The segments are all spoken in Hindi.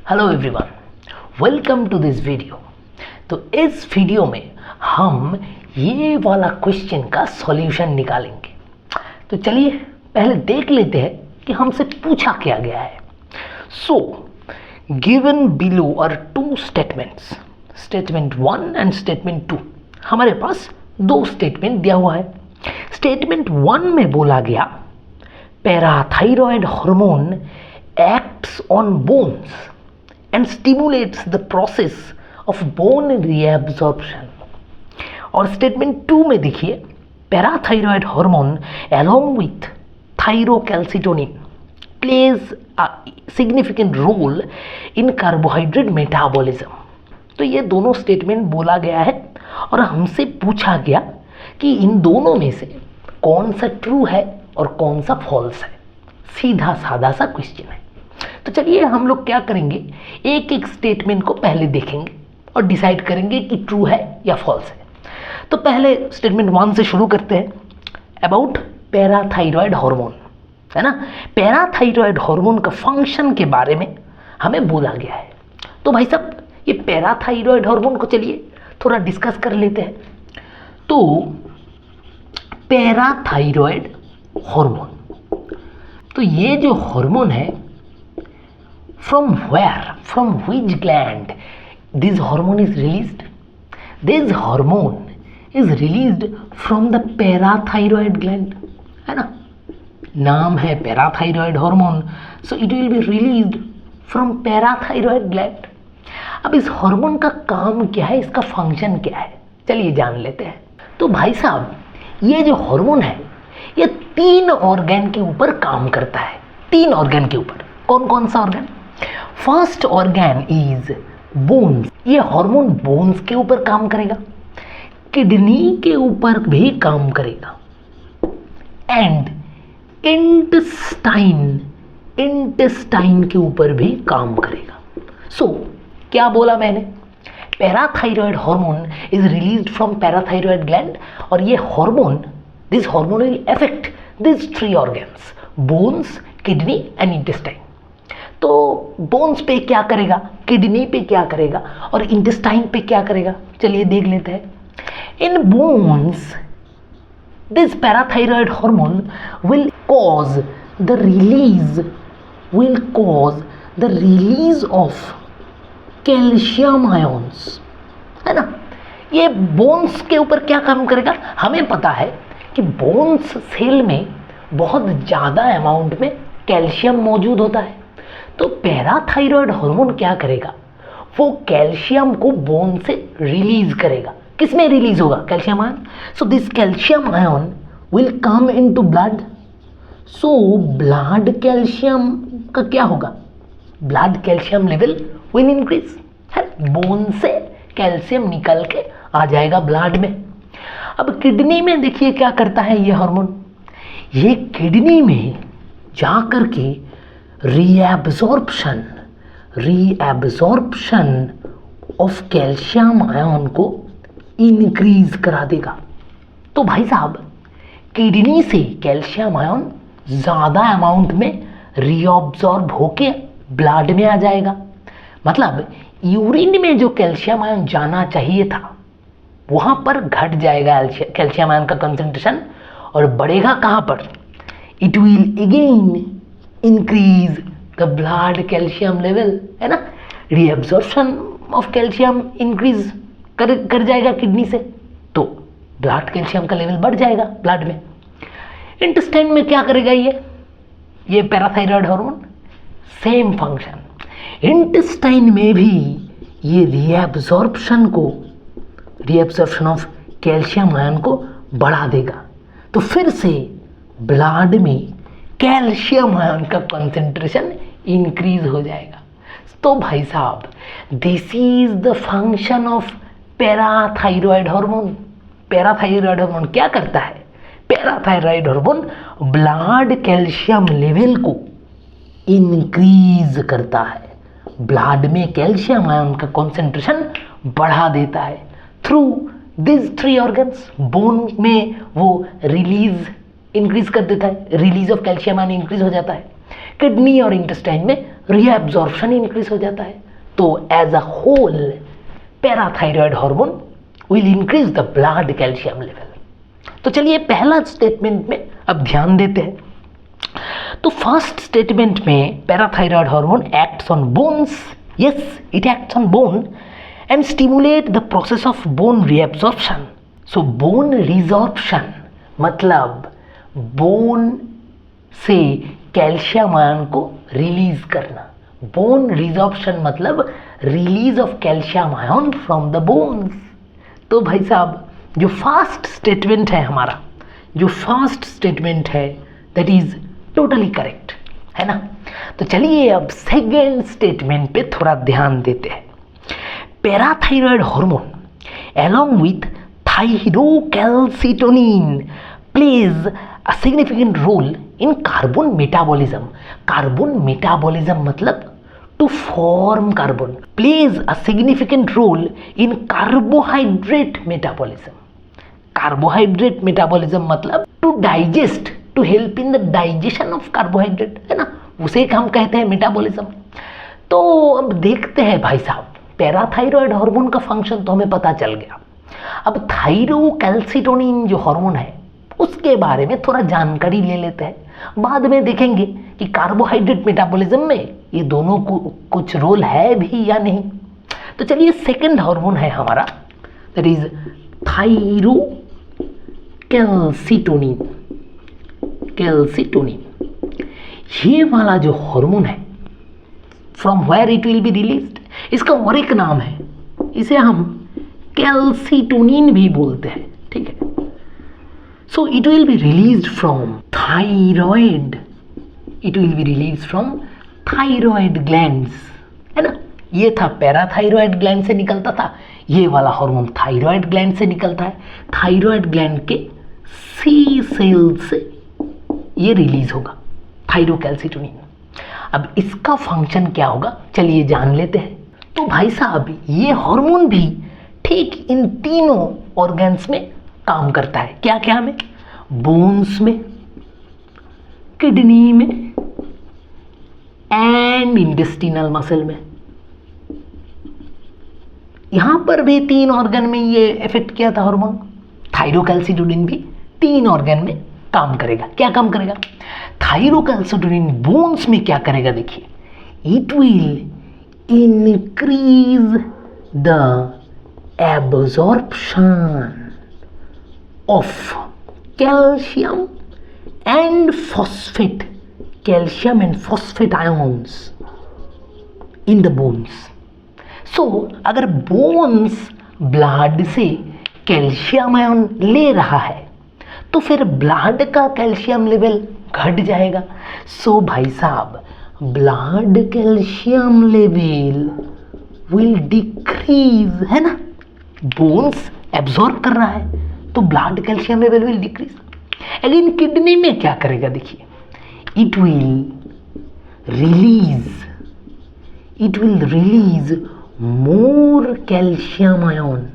Hello everyone, welcome to this video. तो इस वीडियो में हम ये वाला क्वेश्चन का सॉल्यूशन निकालेंगे। तो चलिए पहले देख लेते हैं कि हमसे पूछा क्या गया है। So given below are two statements, statement 1 and statement 2। हमारे पास दो स्टेटमेंट दिया हुआ है। स्टेटमेंट 1 में बोला गया पैराथाइरॉयड hormone acts on bones and stimulates the process of bone reabsorption। और स्टेटमेंट 2 में देखिए पैराथाइरॉयड hormone along with thyrocalcitonin plays a significant role in carbohydrate metabolism। तो ये दोनों स्टेटमेंट बोला गया है और हमसे पूछा गया कि इन दोनों में से कौन सा ट्रू है और कौन सा फॉल्स है। सीधा साधा सा क्वेश्चन है। तो चलिए हम लोग क्या करेंगे, एक एक स्टेटमेंट को पहले देखेंगे और डिसाइड करेंगे कि ट्रू है या फॉल्स है। तो पहले स्टेटमेंट 1 से शुरू करते हैं, अबाउट पैराथाइरॉयड हार्मोन, है ना। पैराथाइरॉयड हार्मोन का फंक्शन के बारे में हमें बोला गया है। तो भाई साहब ये पैराथाइरॉयड हार्मोन को चलिए थोड़ा डिस्कस कर लेते हैं। तो पैराथाइरॉयड हार्मोन, तो ये जो हार्मोन है, from where, from which gland this hormone is released? This hormone is released from the parathyroid gland, है ना। नाम है parathyroid hormone, so it will be released from parathyroid gland। अब इस हार्मोन का काम क्या है, इसका फंक्शन क्या है, चलिए जान लेते हैं। तो भाई साहब ये जो हार्मोन है ये 3 ऑर्गन के ऊपर काम करता है। 3 ऑर्गन के ऊपर, कौन कौन सा organ? First organ is bones, ये हार्मोन बोन्स के ऊपर काम करेगा, किडनी के ऊपर भी काम करेगा, एंड इंटेस्टाइन, इंटेस्टाइन के ऊपर भी काम करेगा। सो क्या बोला मैंने, parathyroid hormone is released from parathyroid gland, और ये hormone, this hormone will affect this 3 organs, bones, kidney and intestine. तो बोन्स पे क्या करेगा, किडनी पे क्या करेगा और इंटेस्टाइन पे क्या करेगा, चलिए देख लेते हैं। In bones this parathyroid hormone will cause the release of calcium ions, है ना। ये बोन्स के ऊपर क्या काम करेगा, हमें पता है कि बोन्स सेल में बहुत ज़्यादा अमाउंट में कैल्शियम मौजूद होता है। तो पैराथाइरॉयड हार्मोन क्या करेगा, वो कैल्शियम को बोन से रिलीज करेगा। किस में रिलीज होगा, calcium ion. So this calcium ion will come into blood, so blood calcium का क्या होगा, blood calcium level will increase, है। बोन से कैल्शियम निकल के आ जाएगा ब्लड में। अब किडनी में देखिए क्या करता है ये हार्मोन, ये किडनी में जा कर के रीएब्जॉर्प्शन ऑफ कैल्शियम आयन को इंक्रीज करा देगा। तो भाई साहब किडनी से कैल्शियम आयन ज़्यादा अमाउंट में रीअब्जॉर्ब होके ब्लड में आ जाएगा। मतलब यूरिन में जो कैल्शियम आयन जाना चाहिए था वहाँ पर घट जाएगा कैल्शियम आयन का कंसंट्रेशन, और बढ़ेगा कहाँ पर, it will again increase the blood calcium level, है ना। रीअब्जॉर्प्शन ऑफ कैल्शियम इंक्रीज कर जाएगा किडनी से, तो ब्लड कैल्शियम का लेवल बढ़ जाएगा ब्लड में। इंटेस्टाइन में क्या करेगा ये पैराथाइरॉयड हार्मोन, सेम फंक्शन। इंटेस्टाइन में भी ये रीअब्जॉर्प्शन ऑफ कैल्शियम आयन को बढ़ा देगा, तो फिर से ब्लड में कैल्शियम आयन का कंसंट्रेशन इंक्रीज हो जाएगा। तो भाई साहब this is the function of parathyroid hormone. Parathyroid hormone क्या करता है, parathyroid hormone blood calcium level को इंक्रीज करता है, ब्लड में कैल्शियम आयन का कंसंट्रेशन बढ़ा देता है थ्रू दिस 3 ऑर्गन्स। बोन में वो इंक्रीज कर देता है, release of calcium ion increase हो जाता है, किडनी और इंटेस्टाइन में रीएब्जॉर्प्शन इंक्रीज हो जाता है। तो as a whole parathyroid hormone will increase the blood calcium level. तो चलिए पहला स्टेटमेंट में अब ध्यान देते हैं। तो फर्स्ट स्टेटमेंट में parathyroid hormone acts on bones, yes it acts on bone and stimulate the process of bone reabsorption. So bone resorption मतलब बोन से कैल्शियम आयन को रिलीज करना। बोन रिजॉर्प्शन मतलब release of calcium ion from the bones. तो भाई साहब जो फर्स्ट स्टेटमेंट है हमारा, जो फर्स्ट स्टेटमेंट है दैट इज टोटली करेक्ट है ना। तो चलिए अब सेकेंड स्टेटमेंट पे थोड़ा ध्यान देते हैं। Parathyroid hormone along with thyrocalcitonin plays a significant role in carbon metabolism. Carbon metabolism मतलब to form carbon, plays a significant role in carbohydrate metabolism. Carbohydrate metabolism मतलब to digest, to help in the digestion of carbohydrate है ना, उसे हम कहते हैं मेटाबॉलिज्म। तो अब देखते हैं भाई साहब, पैराथायरॉयड हार्मोन का फंक्शन तो हमें पता चल गया। अब थायरोकैल्सिटोनिन जो हार्मोन है उसके बारे में थोड़ा जानकारी ले लेते हैं। बाद में देखेंगे कि कार्बोहाइड्रेट मेटाबॉलिज्म में ये दोनों को कुछ रोल है भी या नहीं। तो चलिए सेकंड हार्मोन है हमारा दैट इज थायरोकैल्सिटोनिन। कैल्सिटोनिन ये वाला जो हार्मोन है from where it will be released, इसका और एक नाम है, इसे हम कैल्सिटोनिन भी बोलते हैं, ठीक है। So it will be released from thyroid, it will be released from thyroid glands है ना। ये था पैराथायरॉयड ग्लैंड से निकलता था, ये वाला हार्मोन थायराइड ग्लैंड से निकलता है। थायराइड ग्लैंड के सी सेल से ये रिलीज होगा थायरोकैल्सिटोनिन। अब इसका फंक्शन क्या होगा चलिए जान लेते हैं। तो भाई साहब ये हार्मोन भी ठीक इन तीनों ऑर्गन्स में काम करता है। क्या क्या में? बोन्स में, किडनी में एंड इंटेस्टिनल मसल में। यहां पर भी तीन ऑर्गन में ये इफेक्ट किया था हार्मोन। थायरोकैल्सिटोनिन भी तीन ऑर्गन में काम करेगा। क्या काम करेगा? थायरोकैल्सिटोनिन बोन्स में क्या करेगा देखिए, it will increase the absorption of calcium and phosphate, calcium and phosphate ions in the bones. So अगर बोन्स ब्लड से कैल्शियम आयन ले रहा है तो फिर ब्लड का कैल्शियम लेवल घट जाएगा। सो भाई साहब blood calcium level will decrease है ना, बोन्स एब्जॉर्ब कर रहा है तो blood calcium level will decrease. Again kidney में क्या करेगा देखिए, it will release more calcium ion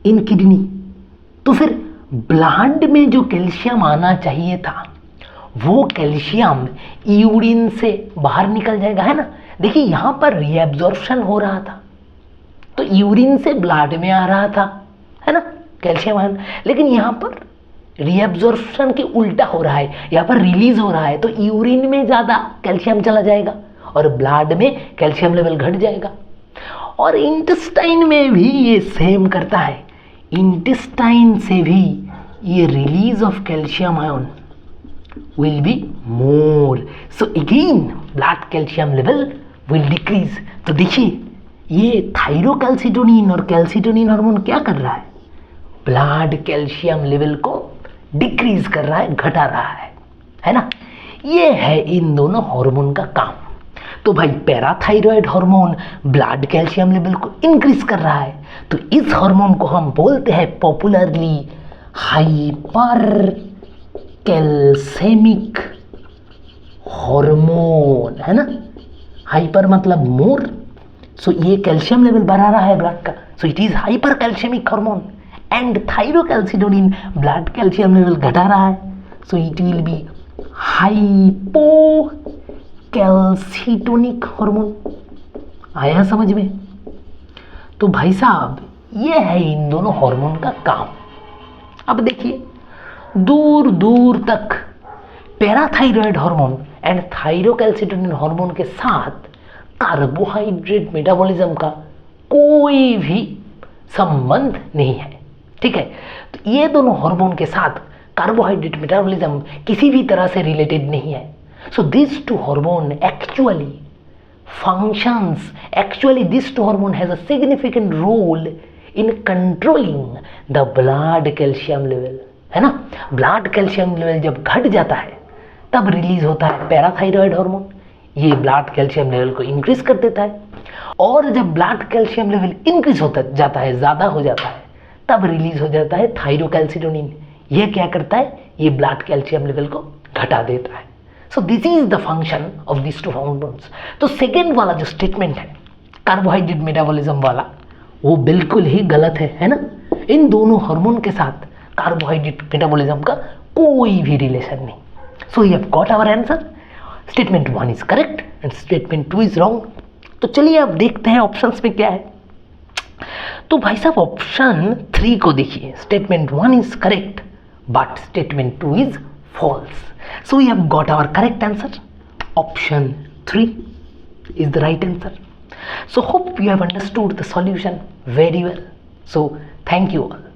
in kidney. तो फिर ब्लड में जो कैल्शियम आना चाहिए था वो कैल्शियम यूरिन से बाहर निकल जाएगा है ना। देखिए यहां पर रीएब्जॉर्प्शन हो रहा था तो यूरिन से ब्लड में आ रहा था है ना कैल्शियम आयन, लेकिन यहां पर रीएब्जॉर्प्शन के उल्टा हो रहा है, यहां पर रिलीज हो रहा है तो यूरिन में ज्यादा कैल्शियम चला जाएगा और ब्लड में कैल्शियम लेवल घट जाएगा। और इंटेस्टाइन में भी ये सेम करता है, इंटेस्टाइन से भी ये release of calcium ion will be more, so again blood calcium level will decrease. तो देखिए ये थायरोकैल्सिटोनिन और कैल्सिटोनिन हार्मोन क्या कर रहा है, ब्लड कैल्शियम लेवल को डिक्रीज कर रहा है, घटा रहा है ना। ये है इन दोनों हार्मोन का काम। तो भाई parathyroid hormone blood calcium level को इंक्रीज कर रहा है तो इस हार्मोन को हम बोलते हैं पॉपुलरली हाइपर कैल्सेमिक हार्मोन है ना। हाइपर मतलब मोर, सो ये कैल्शियम लेवल बढ़ा रहा है ब्लड का, so it is hyper calcaemic hormone. And thyrocalcitonin blood calcium level घटा रहा है, so it will be hypo calcitonic hormone. आया समझ में? तो भाई साहब ये है इन दोनों हार्मोन का काम। अब देखिए दूर दूर तक पैराथाइरॉयड हार्मोन एंड थायरोकैल्सिटोनिन हार्मोन के साथ कार्बोहाइड्रेट मेटाबॉलिज्म का कोई भी संबंध नहीं है। ठीक है, तो ये दोनों हार्मोन के साथ कार्बोहाइड्रेट मेटाबॉलिज्म किसी भी तरह से रिलेटेड नहीं है। So this two hormone actually functions, actually this hormone has a significant role in controlling the blood calcium level, है ना। ब्लड कैल्शियम लेवल जब घट जाता है तब रिलीज होता है पैराथाइरॉयड हार्मोन, ये ब्लड कैल्शियम लेवल को इंक्रीज कर देता है। और जब ब्लड कैल्शियम लेवल इंक्रीज होता जाता है, ज़्यादा हो जाता है, तब रिलीज हो जाता है थायरोकैल्सिटोनिन। ये क्या करता है? ये ब्लड कैल्शियम लेवल को घटा देता है। So this is the function of this to hormones. तो सेकेंड वाला जो स्टेटमेंट है कार्बोहाइड्रेट मेटाबॉलिज्म वाला, वो बिल्कुल ही गलत है ना। इन दोनों हार्मोन के साथ कार्बोहाइड्रेट मेटाबॉलिज्म का कोई भी रिलेशन नहीं। So you have got our answer. Statement 1 is correct and statement 2 is wrong. तो चलिए अब देखते हैं ऑप्शंस में क्या है। तो भाई साहब ऑप्शन 3 को देखिए, statement 1 is correct but statement 2 is false. So we have got our correct answer. Option 3 is the right answer. So hope you have understood the solution very well. So thank you all.